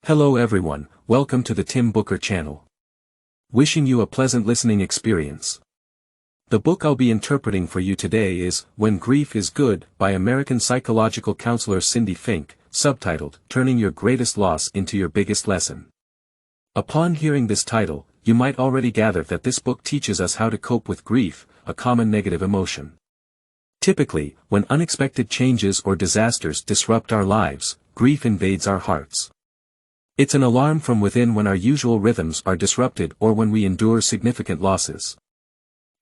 Hello everyone, welcome to the Tim Booker channel. Wishing you a pleasant listening experience. The book I'll be interpreting for you today is When Grief is Good by American psychological counselor Cindy Finch, subtitled Turning Your Greatest Loss into Your Biggest Lesson. Upon hearing this title, you might already gather that this book teaches us how to cope with grief, a common negative emotion. Typically, when unexpected changes or disasters disrupt our lives, grief invades our hearts. It's an alarm from within when our usual rhythms are disrupted or when we endure significant losses.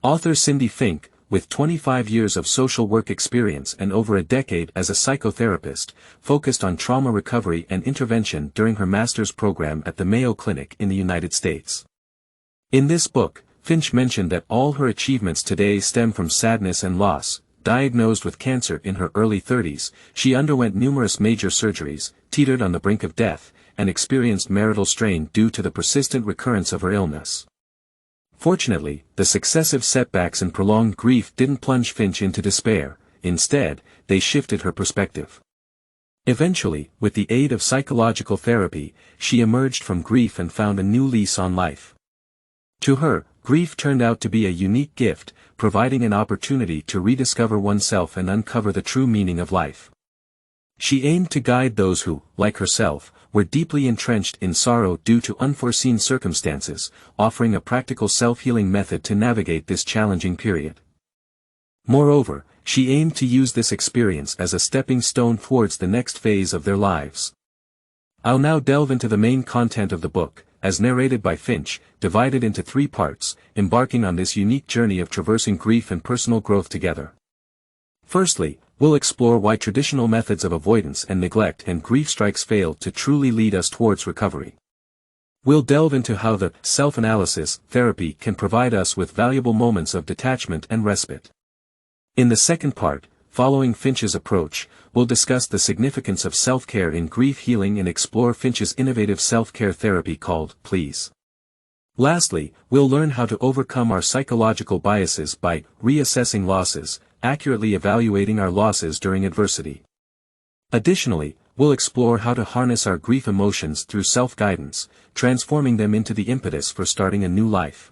Author Cindy Finch, with 25 years of social work experience and over a decade as a psychotherapist, focused on trauma recovery and intervention during her master's program at the Mayo Clinic in the United States. In this book, Finch mentioned that all her achievements today stem from sadness and loss. Diagnosed with cancer in her early 30s, she underwent numerous major surgeries, teetered on the brink of death, and experienced marital strain due to the persistent recurrence of her illness. Fortunately, the successive setbacks and prolonged grief didn't plunge Finch into despair. Instead, they shifted her perspective. Eventually, with the aid of psychological therapy, she emerged from grief and found a new lease on life. To her, grief turned out to be a unique gift, providing an opportunity to rediscover oneself and uncover the true meaning of life. She aimed to guide those who, like herself, were deeply entrenched in sorrow due to unforeseen circumstances, offering a practical self-healing method to navigate this challenging period. Moreover, she aimed to use this experience as a stepping stone towards the next phase of their lives. I'll now delve into the main content of the book, as narrated by Finch, divided into 3 parts, embarking on this unique journey of traversing grief and personal growth together. Firstly, we'll explore why traditional methods of avoidance and neglect and grief strikes fail to truly lead us towards recovery. We'll delve into how the self-analysis therapy can provide us with valuable moments of detachment and respite. In the second part, following Finch's approach, we'll discuss the significance of self-care in grief healing and explore Finch's innovative self-care therapy called Please. Lastly, we'll learn how to overcome our psychological biases by reassessing losses, accurately evaluating our losses during adversity. Additionally, we'll explore how to harness our grief emotions through self-guidance, transforming them into the impetus for starting a new life.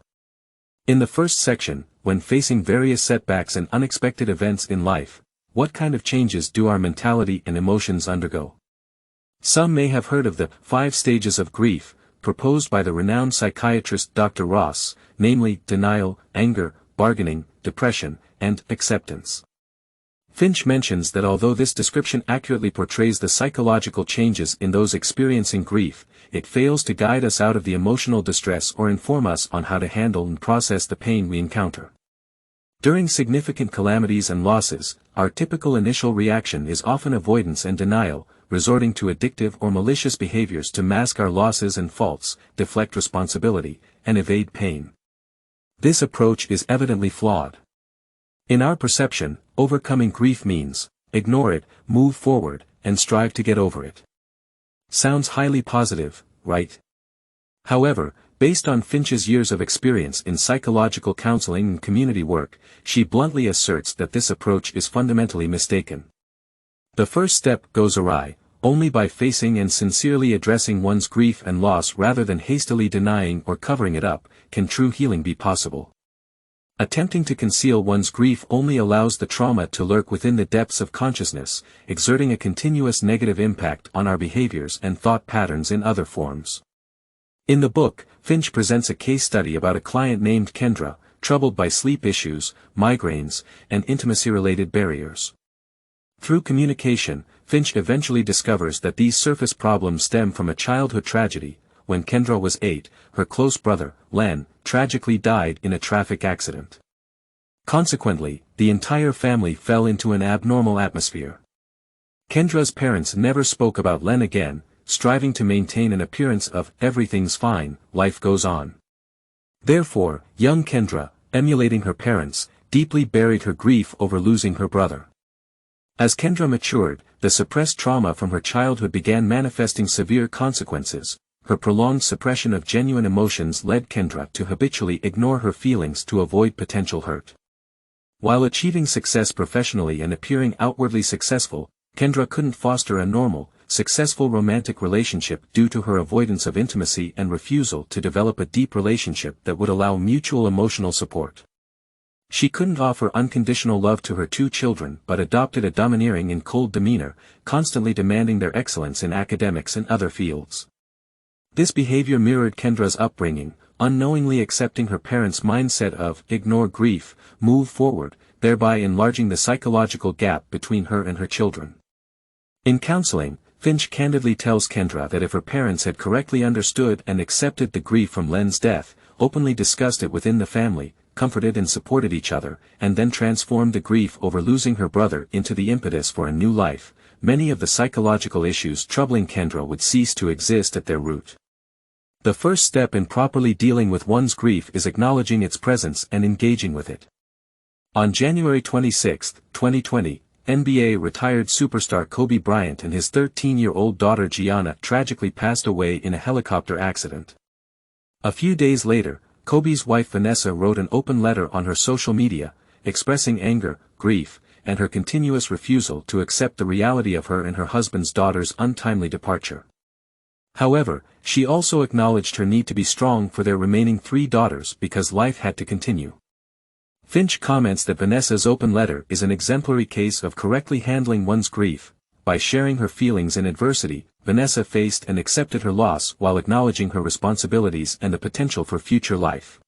In the first section, when facing various setbacks and unexpected events in life, what kind of changes do our mentality and emotions undergo? Some may have heard of the 5 stages of grief, proposed by the renowned psychiatrist Dr. Ross, namely denial, anger, bargaining, depression, and acceptance. Finch mentions that although this description accurately portrays the psychological changes in those experiencing grief, it fails to guide us out of the emotional distress or inform us on how to handle and process the pain we encounter. During significant calamities and losses, our typical initial reaction is often avoidance and denial, resorting to addictive or malicious behaviors to mask our losses and faults, deflect responsibility, and evade pain. This approach is evidently flawed. In our perception, overcoming grief means, ignore it, move forward, and strive to get over it. Sounds highly positive, right? However, based on Finch's years of experience in psychological counseling and community work, she bluntly asserts that this approach is fundamentally mistaken. The first step goes awry, only by facing and sincerely addressing one's grief and loss rather than hastily denying or covering it up, can true healing be possible. Attempting to conceal one's grief only allows the trauma to lurk within the depths of consciousness, exerting a continuous negative impact on our behaviors and thought patterns in other forms. In the book, Finch presents a case study about a client named Kendra, troubled by sleep issues, migraines, and intimacy-related barriers. Through communication, Finch eventually discovers that these surface problems stem from a childhood tragedy. When Kendra was 8, her close brother, Len, tragically died in a traffic accident. Consequently, the entire family fell into an abnormal atmosphere. Kendra's parents never spoke about Len again, striving to maintain an appearance of everything's fine, life goes on. Therefore, young Kendra, emulating her parents, deeply buried her grief over losing her brother. As Kendra matured, the suppressed trauma from her childhood began manifesting severe consequences. Her prolonged suppression of genuine emotions led Kendra to habitually ignore her feelings to avoid potential hurt. While achieving success professionally and appearing outwardly successful, Kendra couldn't foster a normal, successful romantic relationship due to her avoidance of intimacy and refusal to develop a deep relationship that would allow mutual emotional support. She couldn't offer unconditional love to her 2 children but adopted a domineering and cold demeanor, constantly demanding their excellence in academics and other fields. This behavior mirrored Kendra's upbringing, unknowingly accepting her parents' mindset of ignore grief, move forward, thereby enlarging the psychological gap between her and her children. In counseling, Finch candidly tells Kendra that if her parents had correctly understood and accepted the grief from Len's death, openly discussed it within the family, comforted and supported each other, and then transformed the grief over losing her brother into the impetus for a new life, many of the psychological issues troubling Kendra would cease to exist at their root. The first step in properly dealing with one's grief is acknowledging its presence and engaging with it. On January 26, 2020, NBA retired superstar Kobe Bryant and his 13-year-old daughter Gianna tragically passed away in a helicopter accident. A few days later, Kobe's wife Vanessa wrote an open letter on her social media, expressing anger, grief, and her continuous refusal to accept the reality of her and her husband's daughter's untimely departure. However, she also acknowledged her need to be strong for their remaining 3 daughters because life had to continue. Finch comments that Vanessa's open letter is an exemplary case of correctly handling one's grief. By sharing her feelings in adversity, Vanessa faced and accepted her loss while acknowledging her responsibilities and the potential for future life.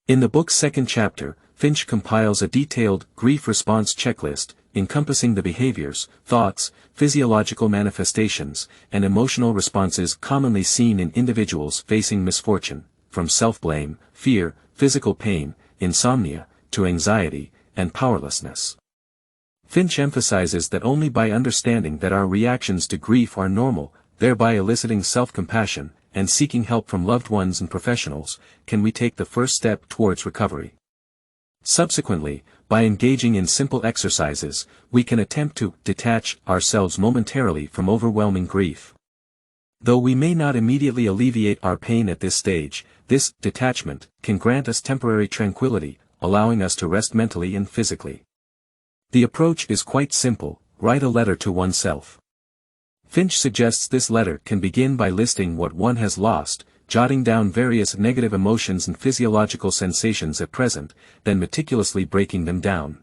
In the book's second chapter, Finch compiles a detailed grief response checklist, encompassing the behaviors, thoughts, physiological manifestations, and emotional responses commonly seen in individuals facing misfortune, from self-blame, fear, physical pain, insomnia, to anxiety, and powerlessness. Finch emphasizes that only by understanding that our reactions to grief are normal, thereby eliciting self-compassion, and seeking help from loved ones and professionals, can we take the first step towards recovery. Subsequently, by engaging in simple exercises, we can attempt to detach ourselves momentarily from overwhelming grief. Though we may not immediately alleviate our pain at this stage, this detachment can grant us temporary tranquility, allowing us to rest mentally and physically. The approach is quite simple: write a letter to oneself. Finch suggests this letter can begin by listing what one has lost, jotting down various negative emotions and physiological sensations at present, then meticulously breaking them down.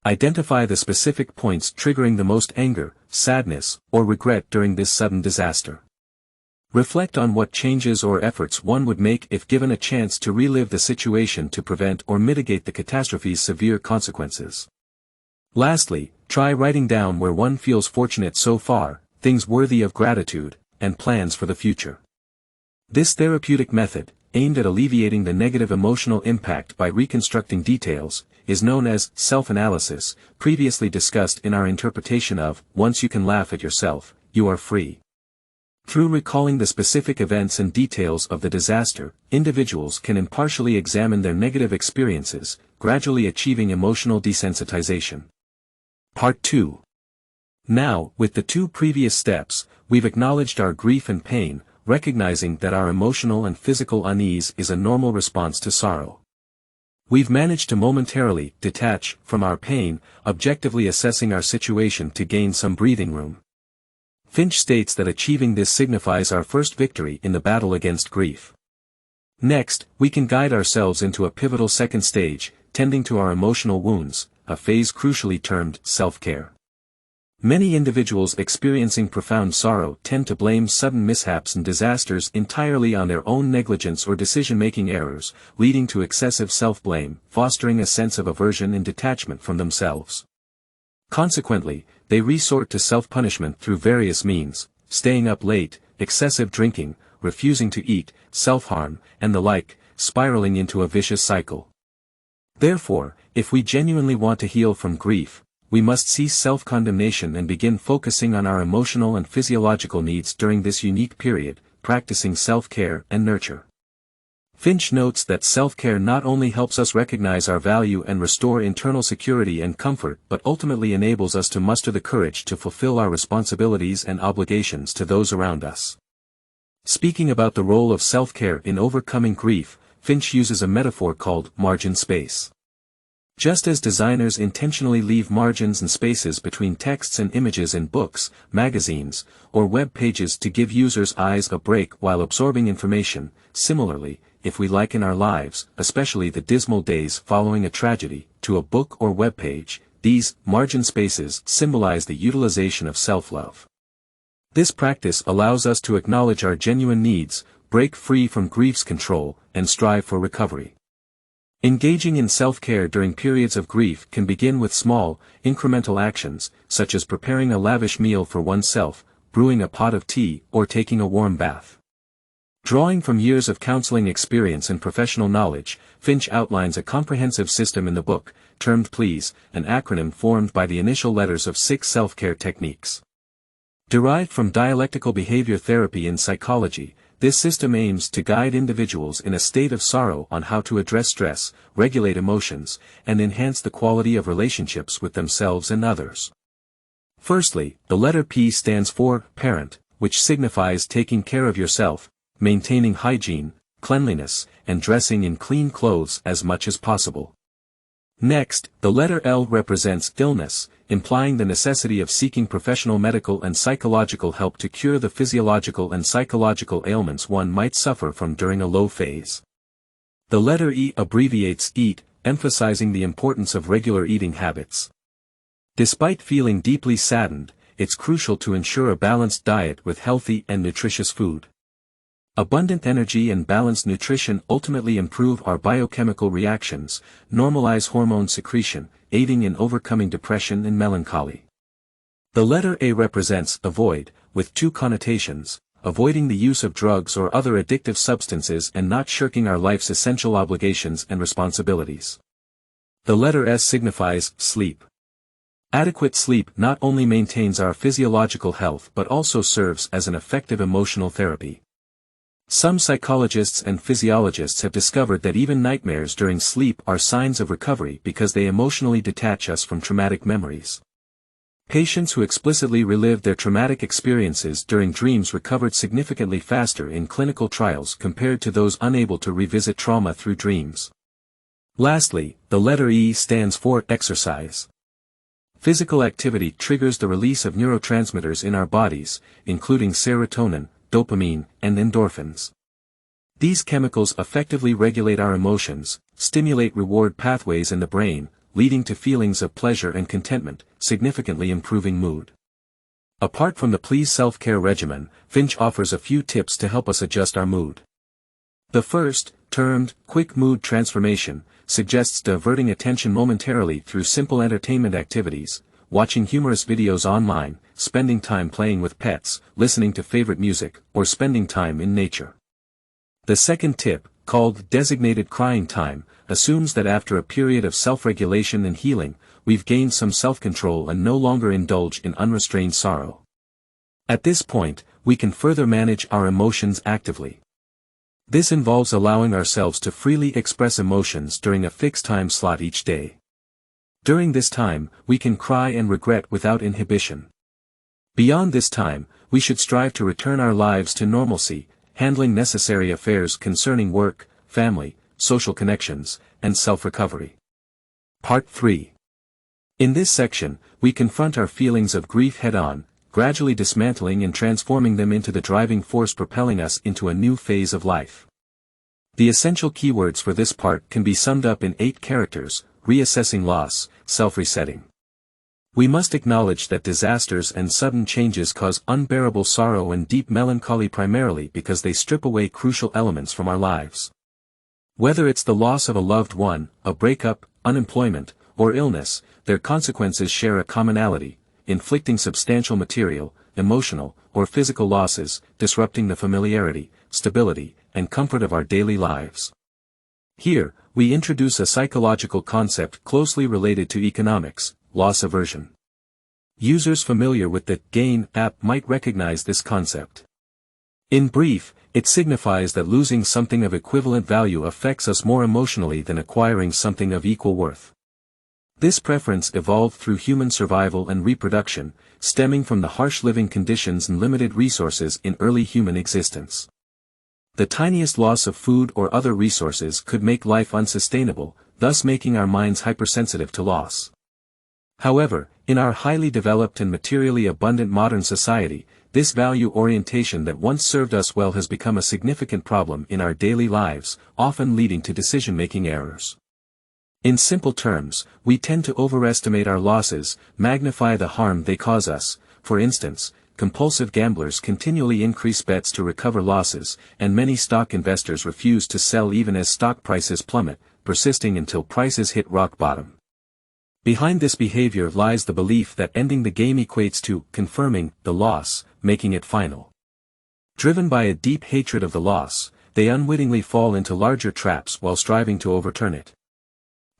Identify the specific points triggering the most anger, sadness, or regret during this sudden disaster. Reflect on what changes or efforts one would make if given a chance to relive the situation to prevent or mitigate the catastrophe's severe consequences. Lastly, try writing down where one feels fortunate so far, things worthy of gratitude, and plans for the future. This therapeutic method, aimed at alleviating the negative emotional impact by reconstructing details, is known as self-analysis, previously discussed in our interpretation of once you can laugh at yourself, you are free. Through recalling the specific events and details of the disaster, individuals can impartially examine their negative experiences, gradually achieving emotional desensitization. Part 2. Now, with the 2 previous steps, we've acknowledged our grief and pain, recognizing that our emotional and physical unease is a normal response to sorrow. We've managed to momentarily detach from our pain, objectively assessing our situation to gain some breathing room. Finch states that achieving this signifies our first victory in the battle against grief. Next, we can guide ourselves into a pivotal second stage, tending to our emotional wounds, a phase crucially termed self-care. Many individuals experiencing profound sorrow tend to blame sudden mishaps and disasters entirely on their own negligence or decision-making errors, leading to excessive self-blame, fostering a sense of aversion and detachment from themselves. Consequently, they resort to self-punishment through various means: staying up late, excessive drinking, refusing to eat, self-harm, and the like, spiraling into a vicious cycle. Therefore, if we genuinely want to heal from grief, we must cease self-condemnation and begin focusing on our emotional and physiological needs during this unique period, practicing self-care and nurture. Finch notes that self-care not only helps us recognize our value and restore internal security and comfort but ultimately enables us to muster the courage to fulfill our responsibilities and obligations to those around us. Speaking about the role of self-care in overcoming grief, Finch uses a metaphor called margin space. Just as designers intentionally leave margins and spaces between texts and images in books, magazines, or web pages to give users' eyes a break while absorbing information, similarly, if we liken our lives, especially the dismal days following a tragedy, to a book or web page, these margin spaces symbolize the utilization of self-love. This practice allows us to acknowledge our genuine needs, break free from grief's control, and strive for recovery. Engaging in self-care during periods of grief can begin with small, incremental actions, such as preparing a lavish meal for oneself, brewing a pot of tea, or taking a warm bath. Drawing from years of counseling experience and professional knowledge, Finch outlines a comprehensive system in the book, termed PLEASE, an acronym formed by the initial letters of 6 self-care techniques. Derived from dialectical behavior therapy in psychology, this system aims to guide individuals in a state of sorrow on how to address stress, regulate emotions, and enhance the quality of relationships with themselves and others. Firstly, the letter P stands for parent, which signifies taking care of yourself, maintaining hygiene, cleanliness, and dressing in clean clothes as much as possible. Next, the letter L represents illness, implying the necessity of seeking professional medical and psychological help to cure the physiological and psychological ailments one might suffer from during a low phase. The letter E abbreviates EAT, emphasizing the importance of regular eating habits. Despite feeling deeply saddened, it's crucial to ensure a balanced diet with healthy and nutritious food. Abundant energy and balanced nutrition ultimately improve our biochemical reactions, normalize hormone secretion, aiding in overcoming depression and melancholy. The letter A represents avoid, with 2 connotations, avoiding the use of drugs or other addictive substances and not shirking our life's essential obligations and responsibilities. The letter S signifies sleep. Adequate sleep not only maintains our physiological health but also serves as an effective emotional therapy. Some psychologists and physiologists have discovered that even nightmares during sleep are signs of recovery because they emotionally detach us from traumatic memories. Patients who explicitly relived their traumatic experiences during dreams recovered significantly faster in clinical trials compared to those unable to revisit trauma through dreams. Lastly, the letter E stands for exercise. Physical activity triggers the release of neurotransmitters in our bodies, including serotonin, dopamine, and endorphins. These chemicals effectively regulate our emotions, stimulate reward pathways in the brain, leading to feelings of pleasure and contentment, significantly improving mood. Apart from the PLEASE self-care regimen, Finch offers a few tips to help us adjust our mood. The first, termed quick mood transformation, suggests diverting attention momentarily through simple entertainment activities, watching humorous videos online, spending time playing with pets, listening to favorite music, or spending time in nature. The second tip, called designated crying time, assumes that after a period of self-regulation and healing, we've gained some self-control and no longer indulge in unrestrained sorrow. At this point, we can further manage our emotions actively. This involves allowing ourselves to freely express emotions during a fixed time slot each day. During this time, we can cry and regret without inhibition. Beyond this time, we should strive to return our lives to normalcy, handling necessary affairs concerning work, family, social connections, and self-recovery. Part 3. In this section, we confront our feelings of grief head-on, gradually dismantling and transforming them into the driving force propelling us into a new phase of life. The essential keywords for this part can be summed up in 8 characters: reassessing loss, self-resetting. We must acknowledge that disasters and sudden changes cause unbearable sorrow and deep melancholy primarily because they strip away crucial elements from our lives. Whether it's the loss of a loved one, a breakup, unemployment, or illness, their consequences share a commonality, inflicting substantial material, emotional, or physical losses, disrupting the familiarity, stability, and comfort of our daily lives. Here, we introduce a psychological concept closely related to economics: loss aversion. Users familiar with the GAIN app might recognize this concept. In brief, it signifies that losing something of equivalent value affects us more emotionally than acquiring something of equal worth. This preference evolved through human survival and reproduction, stemming from the harsh living conditions and limited resources in early human existence. The tiniest loss of food or other resources could make life unsustainable, thus making our minds hypersensitive to loss. However, in our highly developed and materially abundant modern society, this value orientation that once served us well has become a significant problem in our daily lives, often leading to decision-making errors. In simple terms, we tend to overestimate our losses, magnify the harm they cause us. For instance, compulsive gamblers continually increase bets to recover losses, and many stock investors refuse to sell even as stock prices plummet, persisting until prices hit rock bottom. Behind this behavior lies the belief that ending the game equates to confirming the loss, making it final. Driven by a deep hatred of the loss, they unwittingly fall into larger traps while striving to overturn it.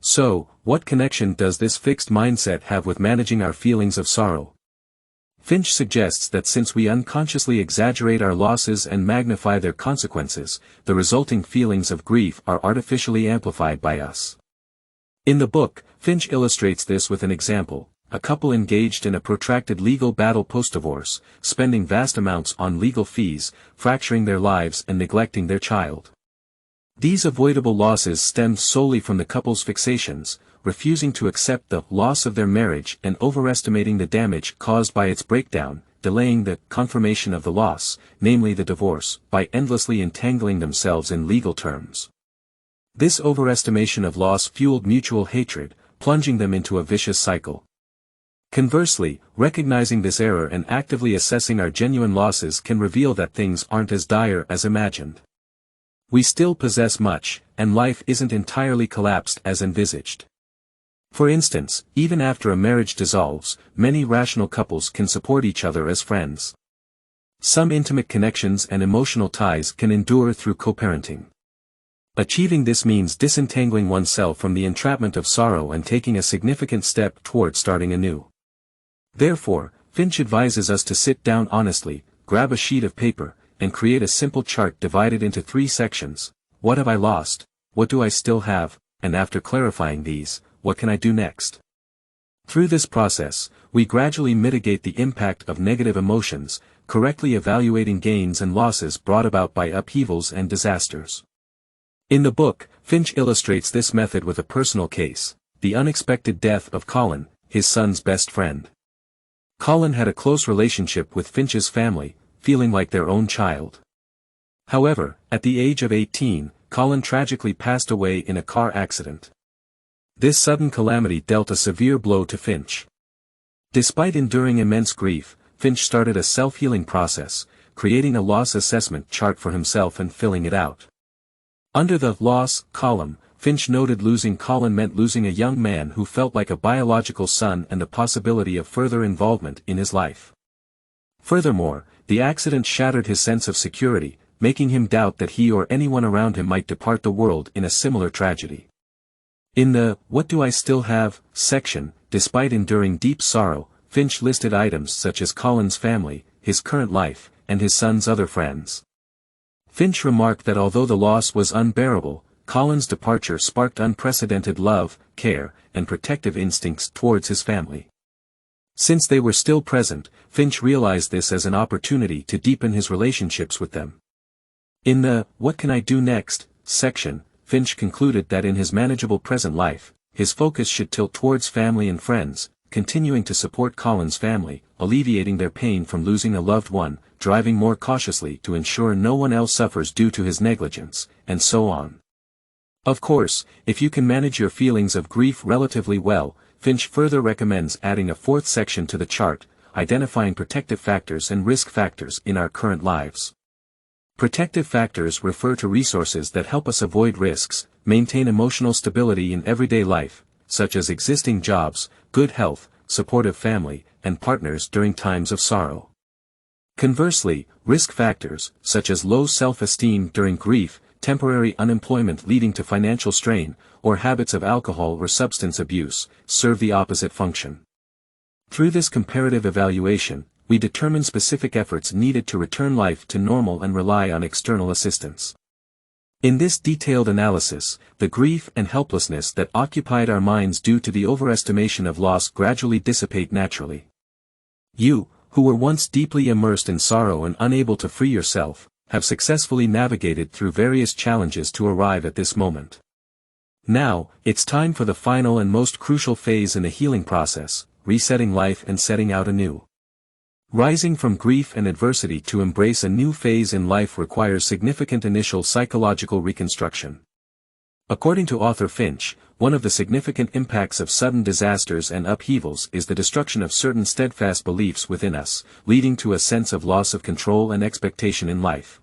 So, what connection does this fixed mindset have with managing our feelings of sorrow? Finch suggests that since we unconsciously exaggerate our losses and magnify their consequences, the resulting feelings of grief are artificially amplified by us. In the book, Finch illustrates this with an example: a couple engaged in a protracted legal battle post-divorce, spending vast amounts on legal fees, fracturing their lives and neglecting their child. These avoidable losses stemmed solely from the couple's fixations, refusing to accept the loss of their marriage and overestimating the damage caused by its breakdown, delaying the confirmation of the loss, namely the divorce, by endlessly entangling themselves in legal terms. This overestimation of loss fueled mutual hatred, plunging them into a vicious cycle. Conversely, recognizing this error and actively assessing our genuine losses can reveal that things aren't as dire as imagined. We still possess much, and life isn't entirely collapsed as envisaged. For instance, even after a marriage dissolves, many rational couples can support each other as friends. Some intimate connections and emotional ties can endure through co-parenting. Achieving this means disentangling oneself from the entrapment of sorrow and taking a significant step toward starting anew. Therefore, Finch advises us to sit down honestly, grab a sheet of paper, and create a simple chart divided into 3 sections: what have I lost, what do I still have, and after clarifying these, what can I do next? Through this process, we gradually mitigate the impact of negative emotions, correctly evaluating gains and losses brought about by upheavals and disasters. In the book, Finch illustrates this method with a personal case: the unexpected death of Colin, his son's best friend. Colin had a close relationship with Finch's family, feeling like their own child. However, at the age of 18, Colin tragically passed away in a car accident. This sudden calamity dealt a severe blow to Finch. Despite enduring immense grief, Finch started a self-healing process, creating a loss assessment chart for himself and filling it out. Under the loss column, Finch noted losing Colin meant losing a young man who felt like a biological son and the possibility of further involvement in his life. Furthermore, the accident shattered his sense of security, making him doubt that he or anyone around him might depart the world in a similar tragedy. In the "What do I still have?" section, despite enduring deep sorrow, Finch listed items such as Colin's family, his current life, and his son's other friends. Finch remarked that although the loss was unbearable, Colin's departure sparked unprecedented love, care, and protective instincts towards his family. Since they were still present, Finch realized this as an opportunity to deepen his relationships with them. In the "What can I do next?" section, Finch concluded that in his manageable present life, his focus should tilt towards family and friends, continuing to support Colin's family, alleviating their pain from losing a loved one, driving more cautiously to ensure no one else suffers due to his negligence, and so on. Of course, if you can manage your feelings of grief relatively well, Finch further recommends adding a 4th section to the chart, identifying protective factors and risk factors in our current lives. Protective factors refer to resources that help us avoid risks, maintain emotional stability in everyday life, such as existing jobs, good health, supportive family, and partners during times of sorrow. Conversely, risk factors, such as low self-esteem during grief, temporary unemployment leading to financial strain, or habits of alcohol or substance abuse, serve the opposite function. Through this comparative evaluation, we determine specific efforts needed to return life to normal and rely on external assistance. In this detailed analysis, the grief and helplessness that occupied our minds due to the overestimation of loss gradually dissipate naturally. You, who were once deeply immersed in sorrow and unable to free yourself, have successfully navigated through various challenges to arrive at this moment. Now, it's time for the final and most crucial phase in the healing process, resetting life and setting out anew. Rising from grief and adversity to embrace a new phase in life requires significant initial psychological reconstruction. According to author Finch, one of the significant impacts of sudden disasters and upheavals is the destruction of certain steadfast beliefs within us, leading to a sense of loss of control and expectation in life.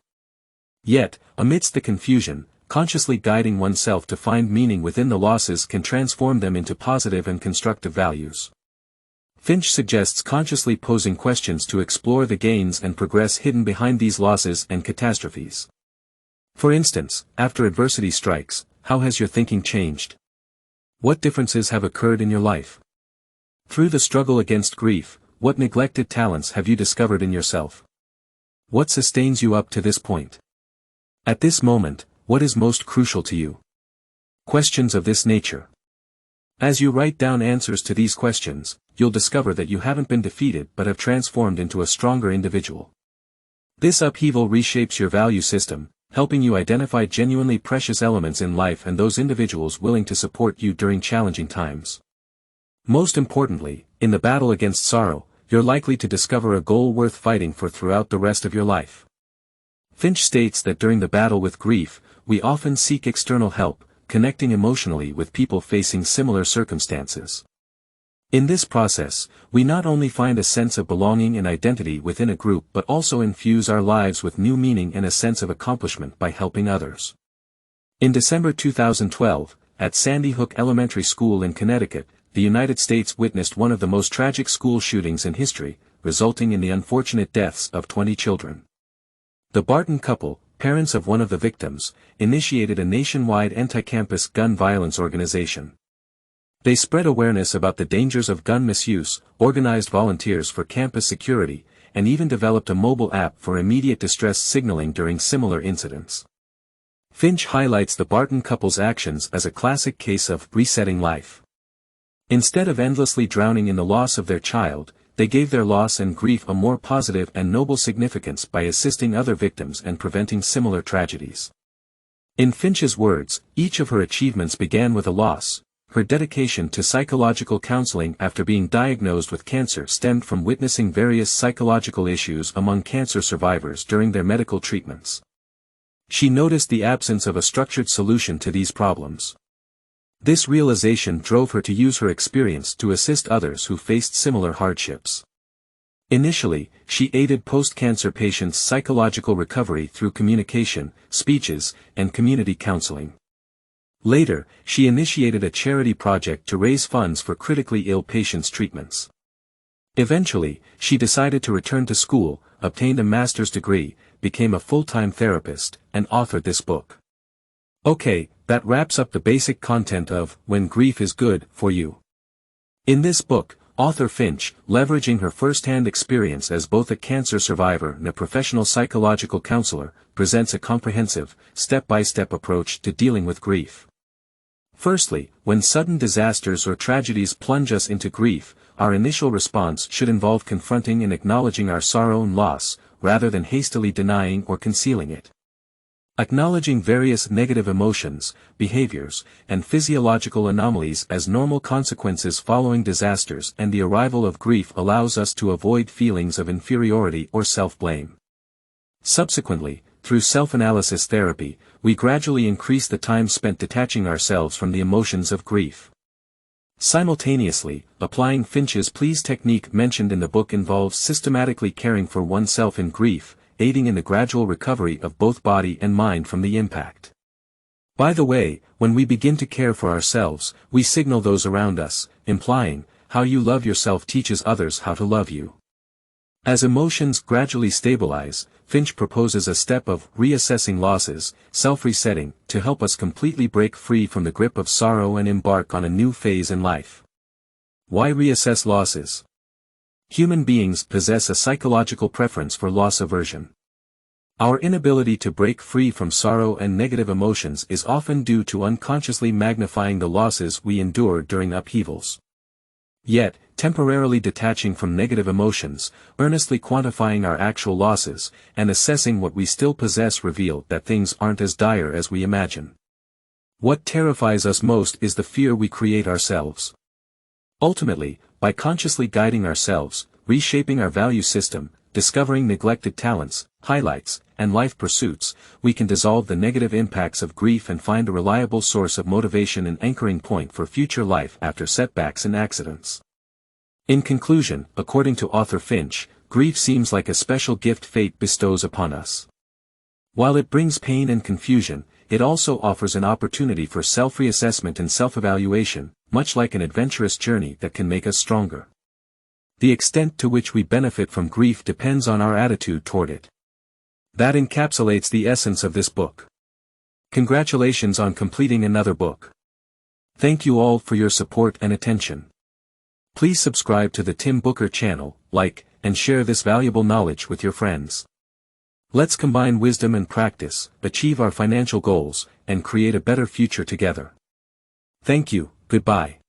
Yet, amidst the confusion, consciously guiding oneself to find meaning within the losses can transform them into positive and constructive values. Finch suggests consciously posing questions to explore the gains and progress hidden behind these losses and catastrophes. For instance, after adversity strikes, how has your thinking changed? What differences have occurred in your life? Through the struggle against grief, what neglected talents have you discovered in yourself? What sustains you up to this point? At this moment, what is most crucial to you? Questions of this nature. As you write down answers to these questions, you'll discover that you haven't been defeated but have transformed into a stronger individual. This upheaval reshapes your value system, helping you identify genuinely precious elements in life and those individuals willing to support you during challenging times. Most importantly, in the battle against sorrow, you're likely to discover a goal worth fighting for throughout the rest of your life. Finch states that during the battle with grief, we often seek external help, connecting emotionally with people facing similar circumstances. In this process, we not only find a sense of belonging and identity within a group but also infuse our lives with new meaning and a sense of accomplishment by helping others. In December 2012, at Sandy Hook Elementary School in Connecticut, the United States witnessed one of the most tragic school shootings in history, resulting in the unfortunate deaths of 20 children. The Barton couple, parents of one of the victims, initiated a nationwide anti-campus gun violence organization. They spread awareness about the dangers of gun misuse, organized volunteers for campus security, and even developed a mobile app for immediate distress signaling during similar incidents. Finch highlights the Barton couple's actions as a classic case of resetting life. Instead of endlessly drowning in the loss of their child, they gave their loss and grief a more positive and noble significance by assisting other victims and preventing similar tragedies. In Finch's words, each of her achievements began with a loss. Her dedication to psychological counseling after being diagnosed with cancer stemmed from witnessing various psychological issues among cancer survivors during their medical treatments. She noticed the absence of a structured solution to these problems. This realization drove her to use her experience to assist others who faced similar hardships. Initially, she aided post-cancer patients' psychological recovery through communication, speeches, and community counseling. Later, she initiated a charity project to raise funds for critically ill patients' treatments. Eventually, she decided to return to school, obtained a master's degree, became a full-time therapist, and authored this book. Okay, that wraps up the basic content of When Grief is Good for You. In this book, author Finch, leveraging her first-hand experience as both a cancer survivor and a professional psychological counselor, presents a comprehensive, step-by-step approach to dealing with grief. Firstly, when sudden disasters or tragedies plunge us into grief, our initial response should involve confronting and acknowledging our sorrow and loss, rather than hastily denying or concealing it. Acknowledging various negative emotions, behaviors, and physiological anomalies as normal consequences following disasters and the arrival of grief allows us to avoid feelings of inferiority or self-blame. Subsequently, through self-analysis therapy, we gradually increase the time spent detaching ourselves from the emotions of grief. Simultaneously, applying Finch's please technique mentioned in the book involves systematically caring for oneself in grief, aiding in the gradual recovery of both body and mind from the impact. By the way, when we begin to care for ourselves, we signal those around us, implying, how you love yourself teaches others how to love you. As emotions gradually stabilize, Finch proposes a step of reassessing losses, self-resetting, to help us completely break free from the grip of sorrow and embark on a new phase in life. Why reassess losses? Human beings possess a psychological preference for loss aversion. Our inability to break free from sorrow and negative emotions is often due to unconsciously magnifying the losses we endure during upheavals. Yet, temporarily detaching from negative emotions, earnestly quantifying our actual losses, and assessing what we still possess reveal that things aren't as dire as we imagine. What terrifies us most is the fear we create ourselves. Ultimately, by consciously guiding ourselves, reshaping our value system, discovering neglected talents, highlights, and life pursuits, we can dissolve the negative impacts of grief and find a reliable source of motivation and anchoring point for future life after setbacks and accidents. In conclusion, according to author Finch, grief seems like a special gift fate bestows upon us. While it brings pain and confusion, it also offers an opportunity for self-reassessment and self-evaluation, much like an adventurous journey that can make us stronger. The extent to which we benefit from grief depends on our attitude toward it. That encapsulates the essence of this book. Congratulations on completing another book. Thank you all for your support and attention. Please subscribe to the Tim Booker channel, like, and share this valuable knowledge with your friends. Let's combine wisdom and practice, achieve our financial goals, and create a better future together. Thank you, goodbye.